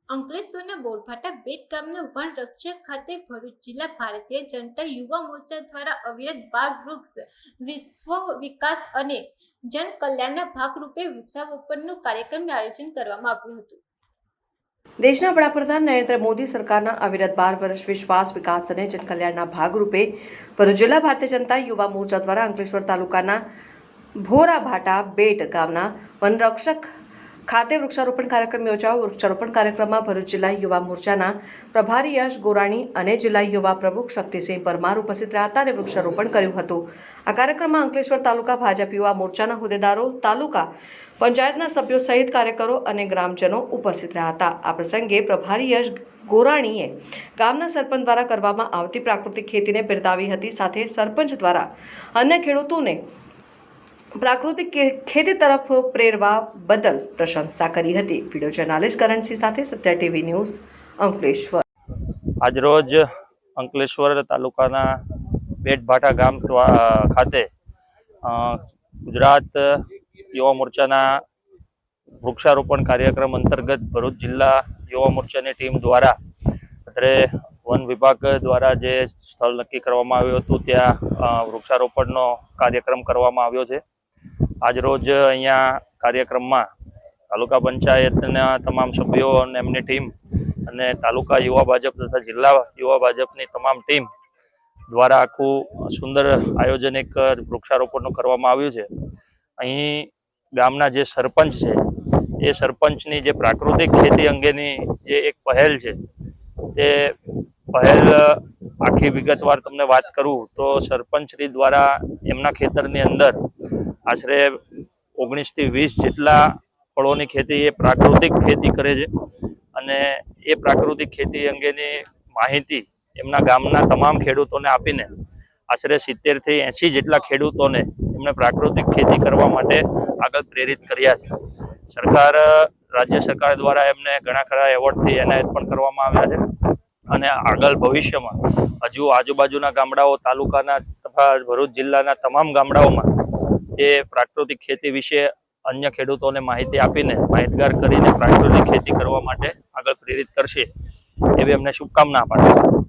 અંકલેશ્વરના બોરભાટા બેટ ગામના વન રક્ષક ખાતે ભરૂચ જિલ્લા ભારતીય જનતા યુવા મોરચા દ્વારા અવિરત બાળ વૃક્ષ વિશ્વ વિકાસ અને જન કલ્યાણના ભાગરૂપે વૃક્ષારોપણનું કાર્યક્રમનું આયોજન કરવામાં આવ્યું હતું। દેશના વડાપ્રધાન નરેન્દ્ર મોદી સરકારના અવિરત 12 વર્ષ વિશ્વાસ વિકાસ અને જનકલ્યાણના ભાગરૂપે ભરૂચ જિલ્લા ભારતીય જનતા યુવા મોરચા દ્વારા અંકલેશ્વર તાલુકાના બોરભાટા બેટ ગામના વનરક્ષક ખાતે વૃક્ષારોપણ કાર્યક્રમ યોજાયો। વૃક્ષારોપણ કાર્યક્રમમાં ભરૂચ જિલ્લા યુવા મોરચાના પ્રભારી યશ ગોરાણી અને જિલ્લા યુવા પ્રમુખ શક્તિસિંહ પરમાર ઉપસ્થિત રહ્યા હતા અને વૃક્ષારોપણ કર્યું હતું। આ કાર્યક્રમમાં અંકલેશ્વર તાલુકા ભાજપ યુવા મોરચાના હોદ્દેદારો, તાલુકા પંચાયતના સભ્યો સહિત કાર્યકરો અને ગ્રામજનો ઉપસ્થિત રહ્યા હતા। આ પ્રસંગે પ્રભારી યશ ગોરાણીએ ગામના સરપંચ દ્વારા કરવામાં આવતી પ્રાકૃતિક ખેતીને બિરદાવી હતી। સાથે સરપંચ દ્વારા અન્ય ખેડૂતોને પ્રાકૃતિક ખેતી તરફ પ્રેરવા બદલ પ્રશંસા કરી હતી। વિડીયો જર્નાલિસ્ટ કરણસિંહ સાથે સત્ય ટીવી ન્યૂઝ અંકલેશ્વર। આજરોજ અંકલેશ્વર તાલુકાના બેટભાટા ગામ ખાતે ગુજરાત યુવા મોરચાના વૃક્ષારોપણ કાર્યક્રમ અંતર્ગત ભરૂચ જિલ્લા યુવા મોરચાની ટીમ દ્વારા અત્રે વન વિભાગ દ્વારા જે સ્થળ નક્કી કરવામાં આવ્યું હતું ત્યાં વૃક્ષારોપણનો કાર્યક્રમ કરવામાં આવ્યો છે। આજરોજ અહીંયા કાર્યક્રમમાં તાલુકા પંચાયતના તમામ સભ્યો અને એમની ટીમ અને તાલુકા યુવા ભાજપ તથા જિલ્લા યુવા ભાજપની તમામ ટીમ દ્વારા આખું સુંદર આયોજન એક વૃક્ષારોપણનું કરવામાં આવ્યું છે। અહીં ગામના જે સરપંચ છે એ સરપંચની જે પ્રાકૃતિક ખેતી અંગેની જે એક પહેલ છે તે પહેલ આખી વિગતવાર તમને વાત કરું તો સરપંચશ્રી દ્વારા એમના ખેતરની અંદર આશરે 19 થી 20 જેટલા ફળોની ખેતી એ પ્રાકૃતિક ખેતી કરે છે અને એ પ્રાકૃતિક ખેતી અંગેની માહિતી એમના ગામના તમામ ખેડૂતોને આપીને આશરે 70 થી 80 જેટલા ખેડૂતોને એમને પ્રાકૃતિક ખેતી કરવા માટે આગળ પ્રેરિત કર્યા છે। સરકાર, રાજ્ય સરકાર દ્વારા એમને ઘણા ખરા એવોર્ડથી એનાયત પણ કરવામાં આવ્યા છે અને આગળ ભવિષ્યમાં હજુ આજુબાજુના ગામડાઓ, તાલુકાના તથા ભરૂચ જિલ્લાના તમામ ગામડાઓમાં એ પ્રાકૃતિક ખેતી વિશે અન્ય ખેડૂતોને માહિતી આપીને માહિતગાર કરીને પ્રાકૃતિક ખેતી કરવા માટે આગળ પ્રેરિત કરશે એવી અમને શુભકામના પાઠવું છું।